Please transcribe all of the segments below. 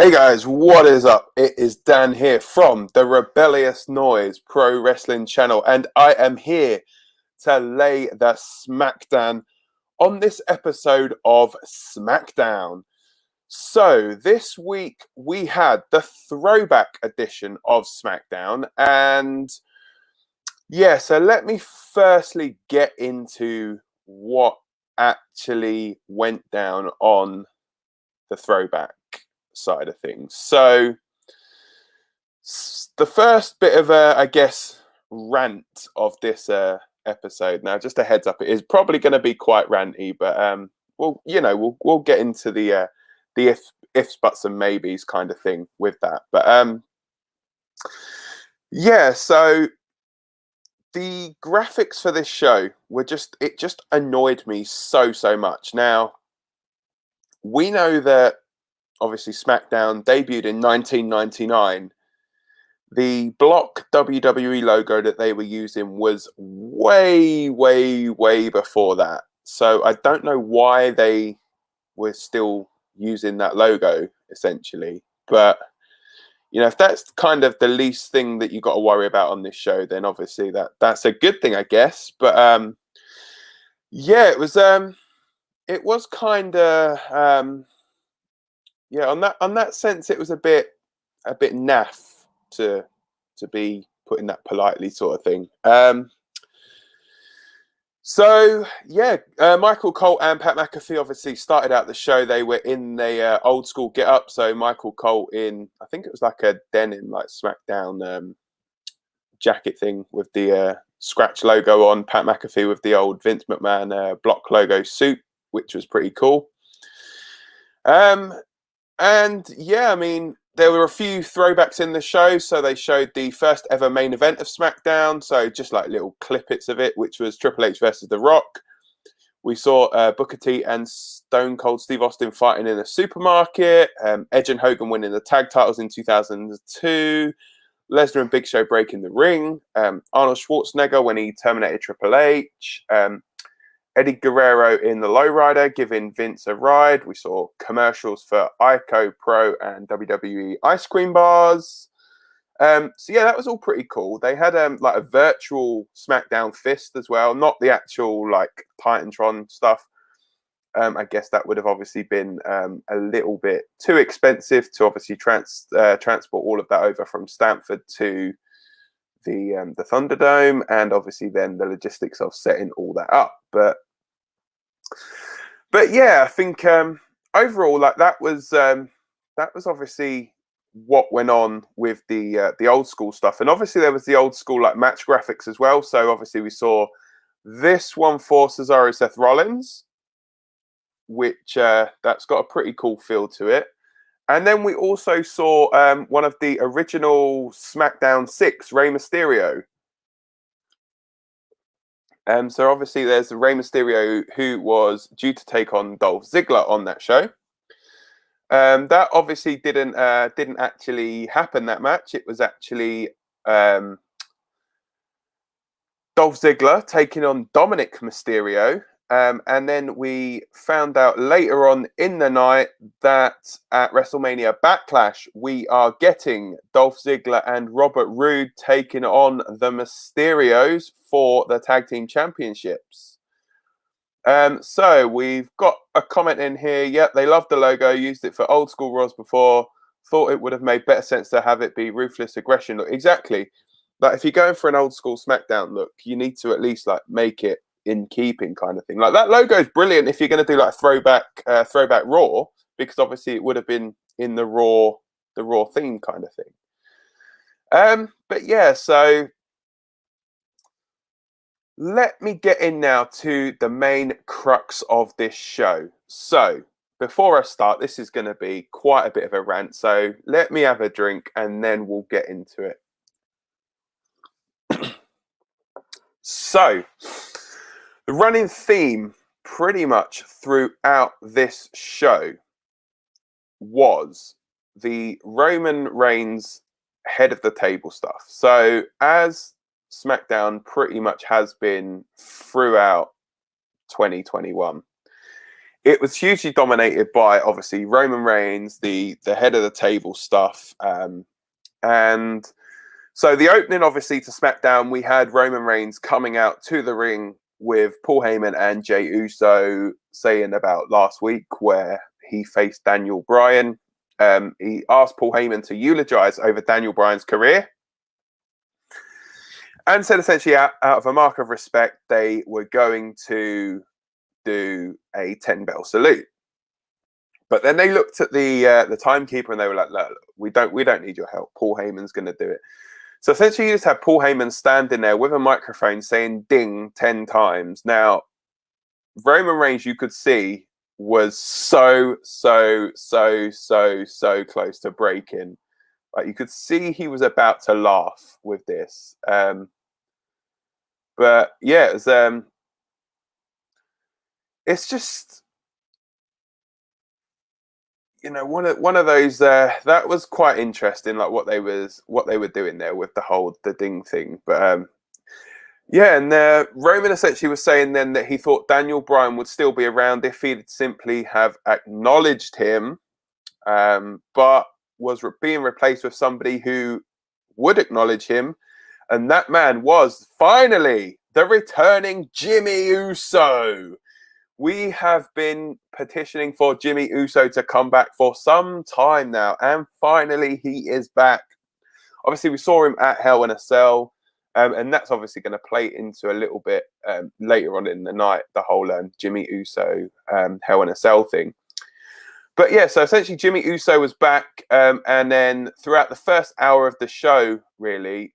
Hey guys, what is up? It is Dan here from the Rebellious Noise Pro Wrestling channel, and I am here to lay the smackdown on this episode of SmackDown. So, this week we had the throwback edition of SmackDown, and so let me firstly get into what actually went down on the throwback side of things. So the first bit of rant of this episode. Now, just a heads up, it is probably going to be quite ranty, but we'll get into the ifs, buts, and maybes kind of thing with that. But so the graphics for this show were just annoyed me so much. Now, we know that obviously SmackDown debuted in 1999. The block WWE logo that they were using was way before that. So I don't know why they were still using that logo, essentially. But, if that's kind of the least thing that you got to worry about on this show, then obviously that's a good thing, I guess. But, it was kind of... on that sense, it was a bit naff to be putting that politely, sort of thing. Michael Cole and Pat McAfee obviously started out the show. They were in the old school get up. So Michael Cole in, I think it was like a denim, like SmackDown jacket thing with the scratch logo on. Pat McAfee with the old Vince McMahon block logo suit, which was pretty cool. There were a few throwbacks in the show. So they showed the first ever main event of SmackDown. So just like little clippets of it, which was Triple H versus The Rock. We saw Booker T and Stone Cold Steve Austin fighting in a supermarket. Edge and Hogan winning the tag titles in 2002. Lesnar and Big Show breaking the ring. Arnold Schwarzenegger when he terminated Triple H. Eddie Guerrero in the lowrider giving Vince a ride. We saw commercials for Ico Pro and WWE ice cream bars. That was all pretty cool. They had like a virtual SmackDown fist as well, not the actual like Titantron stuff. I guess that would have obviously been a little bit too expensive to obviously transport all of that over from Stamford to the Thunderdome, and obviously then the logistics of setting all that up. But I think overall, like that was obviously what went on with the old school stuff, and obviously there was the old school like match graphics as well. So obviously we saw this one for Cesaro Seth Rollins, which that's got a pretty cool feel to it. And then we also saw one of the original SmackDown 6, Rey Mysterio. So obviously there's Rey Mysterio, who was due to take on Dolph Ziggler on that show. That obviously didn't actually happen, that match. It was actually Dolph Ziggler taking on Dominic Mysterio. And then we found out later on in the night that at WrestleMania Backlash, we are getting Dolph Ziggler and Robert Roode taking on the Mysterios for the Tag Team Championships. So we've got a comment in here. Yep, they loved the logo, used it for old school Raws before, thought it would have made better sense to have it be Ruthless Aggression look. Exactly. Like if you're going for an old school SmackDown look, you need to at least like make it in keeping kind of thing. Like that logo is brilliant if you're going to do like throwback Raw, because obviously it would have been in the Raw theme kind of thing. So let me get in now to the main crux of this show. So before I start, this is going to be quite a bit of a rant. So let me have a drink and then we'll get into it. So the running theme pretty much throughout this show was the Roman Reigns head of the table stuff. So as SmackDown pretty much has been throughout 2021, it was hugely dominated by obviously Roman Reigns, the head of the table stuff, and so the opening obviously to SmackDown, we had Roman Reigns coming out to the ring with Paul Heyman and Jey Uso saying about last week where he faced Daniel Bryan. He asked Paul Heyman to eulogize over Daniel Bryan's career and said essentially out of a mark of respect, they were going to do a 10-bell salute. But then they looked at the timekeeper and they were like, "Look, we don't need your help. Paul Heyman's going to do it." So essentially, you just had Paul Heyman standing there with a microphone saying "ding" 10 times. Now, Roman Reigns, you could see, was so close to breaking. Like you could see he was about to laugh with this. But yeah, it's just, you know, one of those that was quite interesting, like what they were doing there with the ding thing. But yeah, and Roman essentially was saying then that he thought Daniel Bryan would still be around if he'd simply have acknowledged him, but was being replaced with somebody who would acknowledge him, and that man was finally the returning Jimmy Uso. We have been petitioning for Jimmy Uso to come back for some time now, and finally he is back. Obviously, we saw him at Hell in a Cell, and that's obviously going to play into a little bit later on in the night, the whole Jimmy Uso Hell in a Cell thing. But yeah, so essentially Jimmy Uso was back, and then throughout the first hour of the show, really,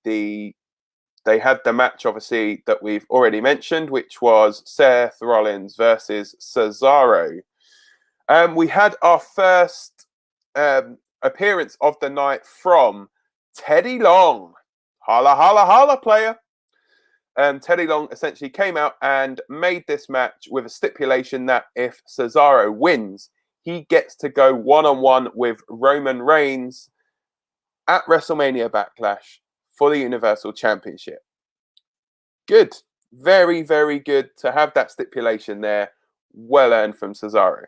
they had the match, obviously, that we've already mentioned, which was Seth Rollins versus Cesaro. We had our first appearance of the night from Teddy Long. Holla, holla, holla, player. Teddy Long essentially came out and made this match with a stipulation that if Cesaro wins, he gets to go one-on-one with Roman Reigns at WrestleMania Backlash for the Universal Championship. Good. Very, very good to have that stipulation there. Well earned from Cesaro.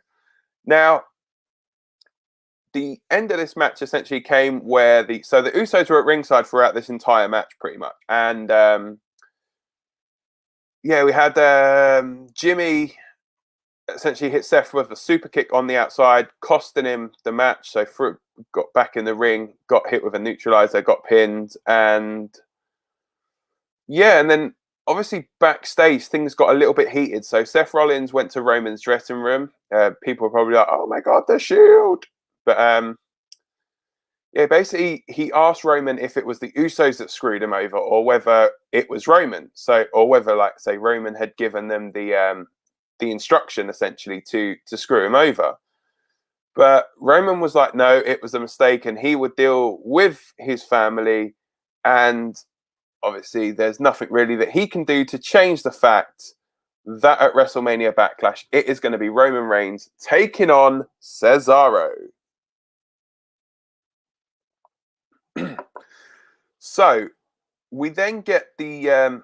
Now, the end of this match essentially came where the Usos were at ringside throughout this entire match, pretty much. And yeah, we had Jimmy essentially hit Seth with a super kick on the outside, costing him the match. So got back in the ring, got hit with a neutralizer, got pinned, and yeah, and then obviously backstage things got a little bit heated. So Seth Rollins went to Roman's dressing room. People were probably like, "Oh my God, the Shield!" But yeah, basically he asked Roman if it was the Usos that screwed him over, or whether it was Roman. So, or whether, like, say, Roman had given them the instruction essentially to screw him over. But Roman was like, no, it was a mistake, and he would deal with his family. And obviously, there's nothing really that he can do to change the fact that at WrestleMania Backlash, it is going to be Roman Reigns taking on Cesaro. So we then get the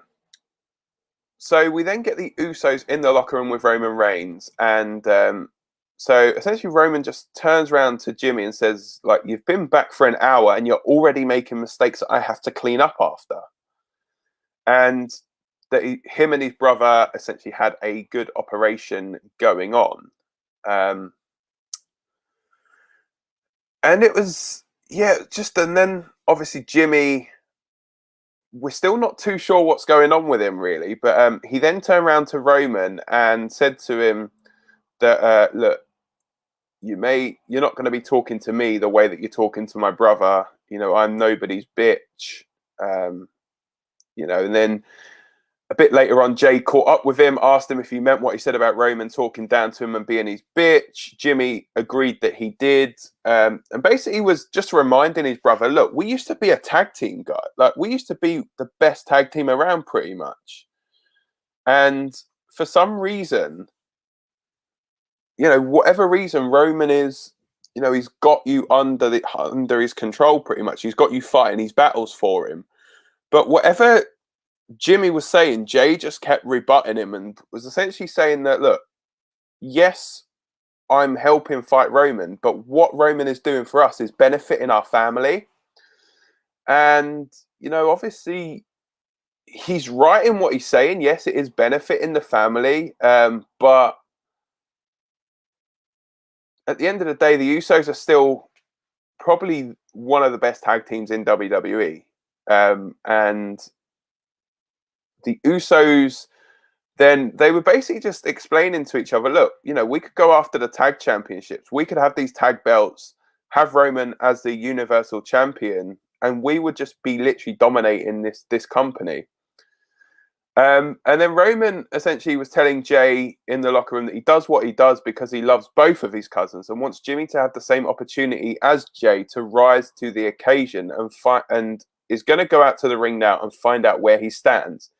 Usos in the locker room with Roman Reigns, and so essentially Roman just turns around to Jimmy and says, like, "You've been back for an hour and you're already making mistakes that I have to clean up after." And that him and his brother essentially had a good operation going on, and it was, yeah, and then obviously Jimmy, we're still not too sure what's going on with him, really. But he then turned around to Roman and said to him that, look, you're not going to be talking to me the way that you're talking to my brother. You know, I'm nobody's bitch. You know, and then a bit later on, Jay caught up with him, asked him if he meant what he said about Roman talking down to him and being his bitch. Jimmy agreed that he did. And basically was just reminding his brother, look, we used to be a tag team, guy. Like, we used to be the best tag team around, pretty much. And for some reason, you know, whatever reason, Roman is, you know, he's got you under his control, pretty much. He's got you fighting his battles for him. But whatever Jimmy was saying, Jay just kept rebutting him and was essentially saying that, look, yes, I'm helping fight Roman, but what Roman is doing for us is benefiting our family. And, you know, obviously he's right in what he's saying. Yes, it is benefiting the family. But at the end of the day, the Usos are still probably one of the best tag teams in WWE. And the Usos, then they were basically just explaining to each other, look, you know, we could go after the tag championships. We could have these tag belts, have Roman as the universal champion, and we would just be literally dominating this company. And then Roman essentially was telling Jay in the locker room that he does what he does because he loves both of his cousins and wants Jimmy to have the same opportunity as Jay to rise to the occasion and fight, and is going to go out to the ring now and find out where he stands.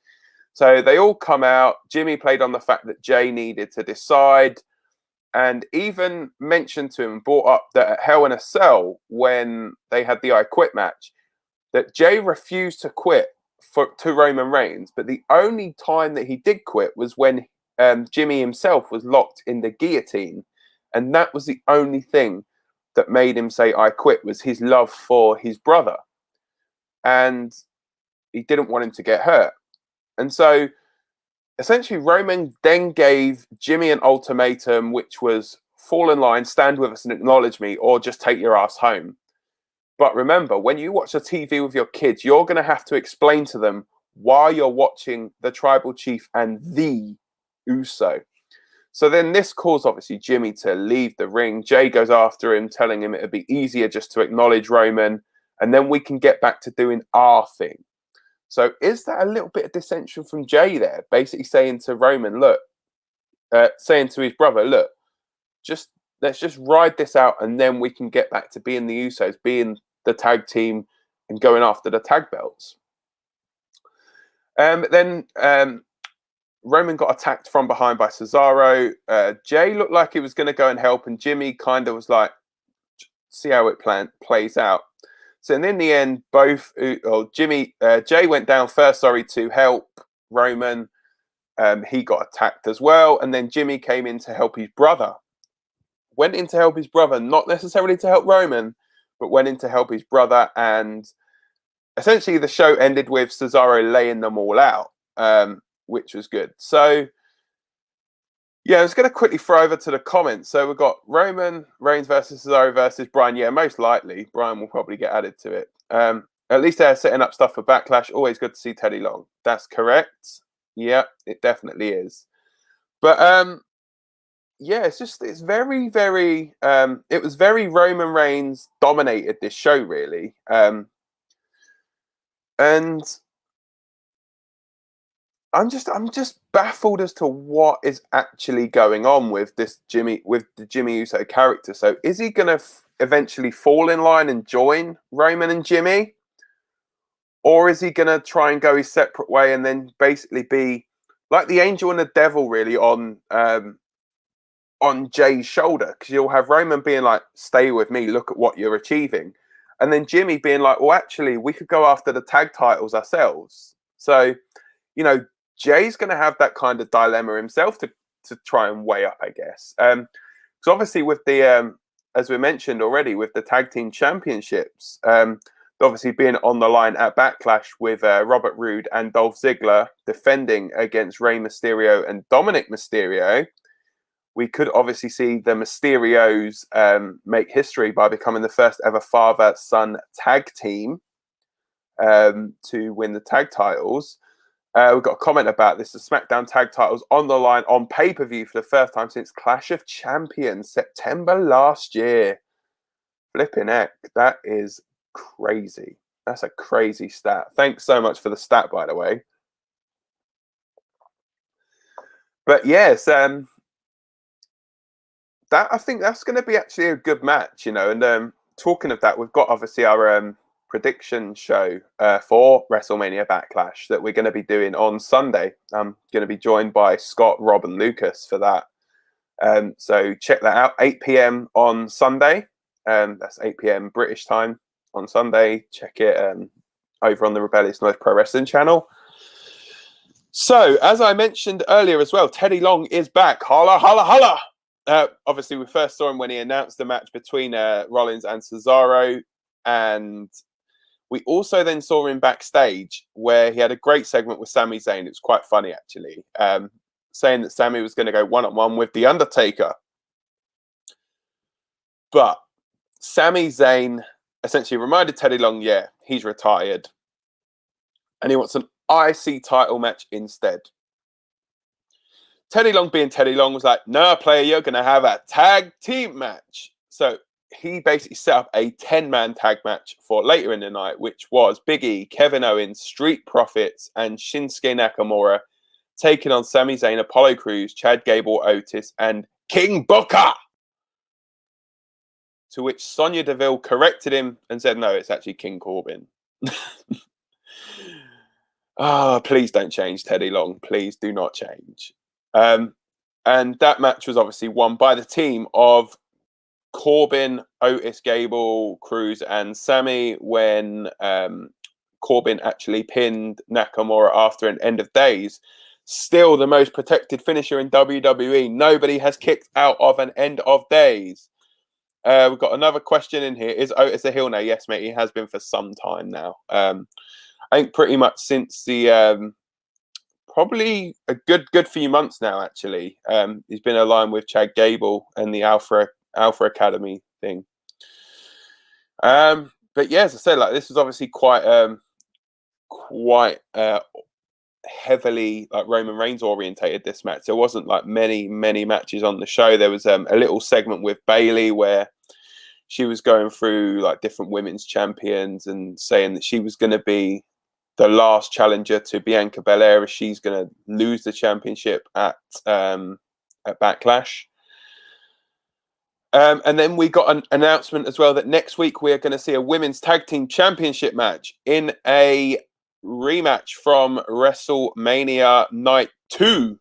So they all come out. Jimmy played on the fact that Jay needed to decide, and even mentioned to him and brought up that at Hell in a Cell, when they had the I Quit match, that Jay refused to quit to Roman Reigns, but the only time that he did quit was when Jimmy himself was locked in the guillotine, and that was the only thing that made him say I quit, was his love for his brother, and he didn't want him to get hurt. And so essentially Roman then gave Jimmy an ultimatum, which was fall in line, stand with us and acknowledge me, or just take your ass home. But remember, when you watch the TV with your kids, you're going to have to explain to them why you're watching the Tribal Chief and the Uso. So then this caused, obviously, Jimmy to leave the ring. Jay goes after him, telling him it would be easier just to acknowledge Roman, and then we can get back to doing our thing. So is that a little bit of dissension from Jay there? Basically saying to Roman, look, saying to his brother, look, let's just ride this out, and then we can get back to being the Usos, being the tag team, and going after the tag belts. Then Roman got attacked from behind by Cesaro. Jay looked like he was going to go and help, and Jimmy kind of was like, see how it plays out. So in the end, Jay went down first, to help Roman. He got attacked as well, and then Jimmy came in to help his brother. Went in to help his brother, not necessarily to help Roman, but went in to help his brother. And essentially the show ended with Cesaro laying them all out, which was good. So, yeah, I was going to quickly throw over to the comments. So we've got Roman Reigns versus Cesaro versus Bryan. Yeah, most likely Bryan will probably get added to it. At least they're setting up stuff for Backlash. Always good to see Teddy Long. That's correct. Yeah, it definitely is. But yeah, it's very, very, it was very Roman Reigns dominated this show, really. And I'm just baffled as to what is actually going on with the Jimmy Uso character. So is he going to eventually fall in line and join Roman and Jimmy? Or is he going to try and go his separate way and then basically be like the angel and the devil, really, on Jay's shoulder? Because you'll have Roman being like, stay with me, look at what you're achieving. And then Jimmy being like, well, actually, we could go after the tag titles ourselves. So, you know, Jay's going to have that kind of dilemma himself to try and weigh up, I guess. Because obviously with the, as we mentioned already, with the tag team championships, obviously being on the line at Backlash with Robert Roode and Dolph Ziggler defending against Rey Mysterio and Dominic Mysterio, we could obviously see the Mysterios make history by becoming the first ever father-son tag team to win the tag titles. We've got a comment about this. The SmackDown tag titles on the line on pay-per-view for the first time since Clash of Champions, September last year. Flipping heck, that is crazy. That's a crazy stat. Thanks so much for the stat, by the way. But yes, that I think that's going to be actually a good match, you know. And talking of that, we've got obviously our prediction show for WrestleMania Backlash that we're going to be doing on Sunday. I'm going to be joined by Scott, Rob, and Lucas for that. So check that out. 8 p.m. on Sunday. That's 8 p.m. British time on Sunday. Check it over on the Rebellious Noise Pro Wrestling channel. So, as I mentioned earlier as well, Teddy Long is back. Holla, holla, holla! Obviously, we first saw him when he announced the match between Rollins and Cesaro. And we also then saw him backstage where he had a great segment with Sami Zayn. It was quite funny, actually, saying that Sami was going to go one-on-one with The Undertaker. But Sami Zayn essentially reminded Teddy Long, yeah, he's retired. And he wants an IC title match instead. Teddy Long, being Teddy Long, was like, "No, player, you're going to have a tag team match." So he basically set up a 10-man tag match for later in the night, which was Big E, Kevin Owens, Street Profits, and Shinsuke Nakamura taking on Sami Zayn, Apollo Crews, Chad Gable, Otis, and King Booker. To which Sonya Deville corrected him and said, "No, it's actually King Corbin." Oh, please don't change, Teddy Long. Please do not change. And that match was obviously won by the team of Corbin, Otis, Gable, Crews, and Sami when Corbin actually pinned Nakamura after an end of days. Still the most protected finisher in WWE. Nobody has kicked out of an end of days. We've got another question in here. Is Otis a heel now? Yes, mate. He has been for some time now. I think pretty much since the probably a good few months now, actually. He's been aligned with Chad Gable and the Alpha Academy thing. But yeah, as I said, like this was obviously quite heavily like Roman Reigns orientated, this match. There wasn't like many matches on the show. There was a little segment with Bayley where she was going through like different women's champions and saying that she was going to be the last challenger to Bianca Belair, as she's going to lose the championship at Backlash. And then we got an announcement as well that next week we are going to see a women's tag team championship match in a rematch from WrestleMania Night 2,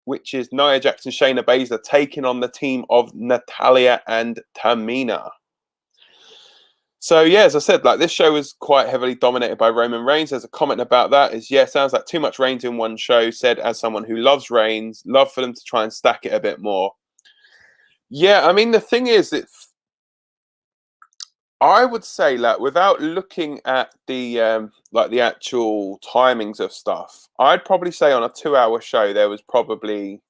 which is Nia Jax and Shayna Baszler taking on the team of Natalya and Tamina. So yeah, as I said, like this show was quite heavily dominated by Roman Reigns. There's a comment about that is, yeah, sounds like too much Reigns in one show. Said as someone who loves Reigns, love for them to try and stack it a bit more. Yeah, I mean the thing is, I would say that without looking at the like the actual timings of stuff, I'd probably say on a 2-hour show there was probably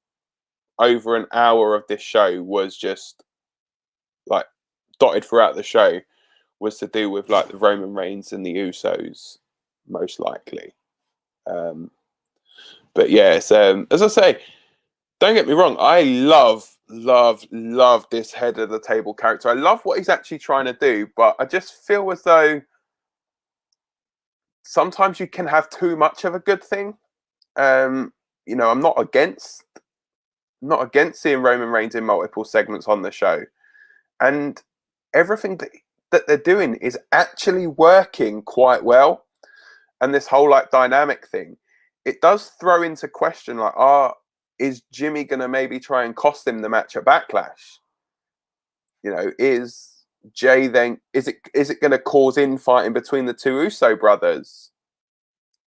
over an hour of this show was just like dotted throughout the show. Was to do with like the Roman Reigns and the Usos, most likely. But yeah, it's, as I say, don't get me wrong, I love this head of the table character. I love what he's actually trying to do, but I just feel as though sometimes you can have too much of a good thing. You know, I'm not against seeing Roman Reigns in multiple segments on the show, and everything that they're doing is actually working quite well. And this whole like dynamic thing, it does throw into question like, is Jimmy gonna maybe try and cost him the match at Backlash? You know, is Jay then is it gonna cause infighting between the two Uso brothers?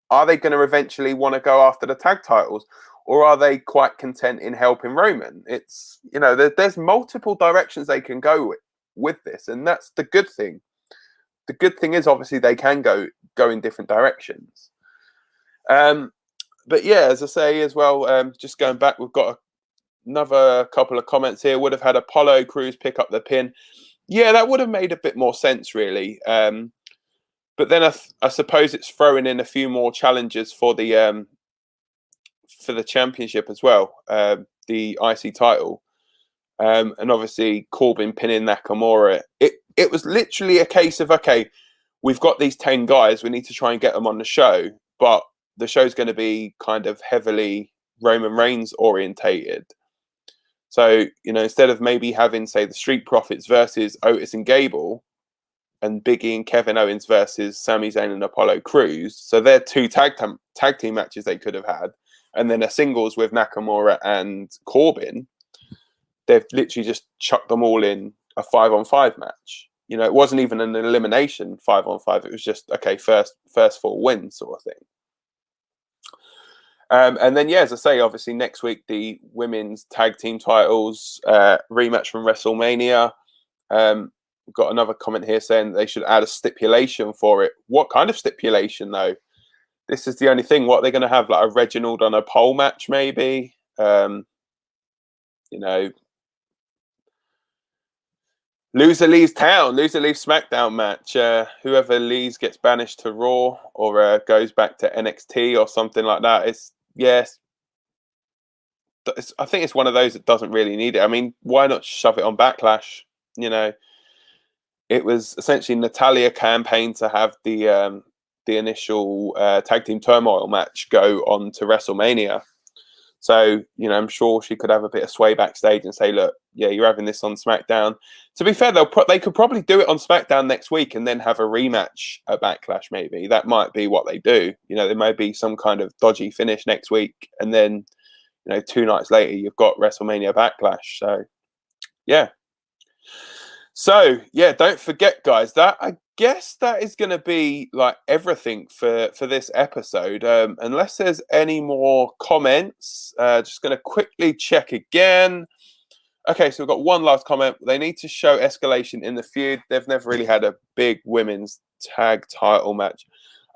Are they gonna eventually want to go after the tag titles? Or are they quite content in helping Roman? It's, you know, there's multiple directions they can go with this, and that's the good thing. The good thing is obviously they can go in different directions. But yeah, as I say as well, just going back, we've got another couple of comments here. Would have had Apollo Crews pick up the pin. Yeah, that would have made a bit more sense, really. But then I suppose it's throwing in a few more challenges for the championship as well, the IC title. And obviously Corbin pinning Nakamura. It was literally a case of, okay, we've got these 10 guys, we need to try and get them on the show, but the show's going to be kind of heavily Roman Reigns orientated. So, you know, instead of maybe having, say, the Street Profits versus Otis and Gable, and Big E and Kevin Owens versus Sami Zayn and Apollo Crews, so they're two tag team matches they could have had, and then a singles with Nakamura and Corbin, they've literally just chucked them all in a 5-on-5 match. You know, it wasn't even an elimination 5-on-5. It was just, okay, first 4 wins sort of thing. And then, yeah, as I say, obviously next week, the women's tag team titles rematch from WrestleMania. We've got another comment here saying they should add a stipulation for it. What kind of stipulation, though? This is the only thing. What they're going to have, like a Reginald on a pole match, maybe? You know, loser leaves town, loser leaves SmackDown match. Whoever leaves gets banished to Raw or goes back to NXT or something like that. I think it's one of those that doesn't really need it. I mean, why not shove it on Backlash? You know, it was essentially Natalya campaign to have the initial tag team turmoil match go on to WrestleMania. So, you know, I'm sure she could have a bit of sway backstage and say, look, yeah, you're having this on SmackDown. To be fair, they could probably do it on SmackDown next week and then have a rematch at Backlash, maybe. That might be what they do. You know, there may be some kind of dodgy finish next week. And then, you know, 2 nights later, you've got WrestleMania Backlash. So, yeah. So, yeah, don't forget, guys, that I guess that is going to be like everything for this episode. Unless there's any more comments, just going to quickly check again. Okay, so we've got one last comment. They need to show escalation in the feud. They've never really had a big women's tag title match.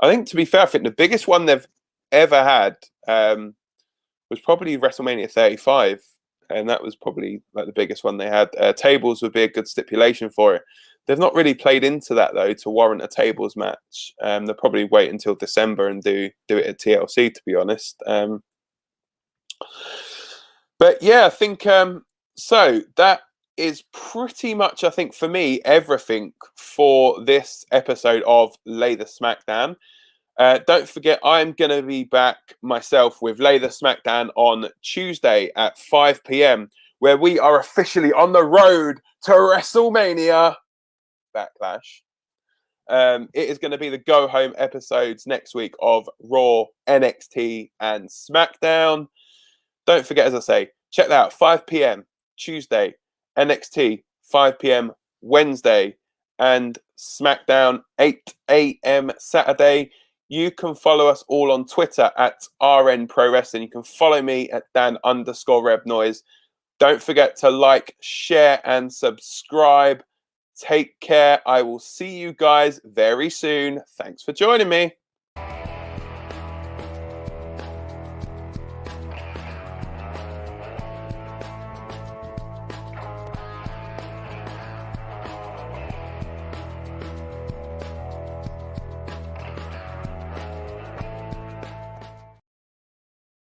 I think, to be fair, I think the biggest one they've ever had was probably WrestleMania 35. And that was probably like the biggest one they had. Tables would be a good stipulation for it. They've not really played into that, though, to warrant a tables match. They'll probably wait until December and do it at TLC, to be honest. But yeah, I think so. That is pretty much, I think, for me, everything for this episode of Lay the Smackdown. Don't forget, I'm going to be back myself with Lay the Smackdown on Tuesday at 5 p.m, where we are officially on the road to WrestleMania Backlash. It is going to be the go-home episodes next week of Raw, NXT, and SmackDown. Don't forget, as I say, check that out. 5 p.m. Tuesday, NXT, 5 p.m. Wednesday, and SmackDown, 8 a.m. Saturday. You can follow us all on Twitter at RN Pro Wrestling. You can follow me at Dan_RebNoise. Don't forget to like, share, and subscribe. Take care. I will see you guys very soon. Thanks for joining me.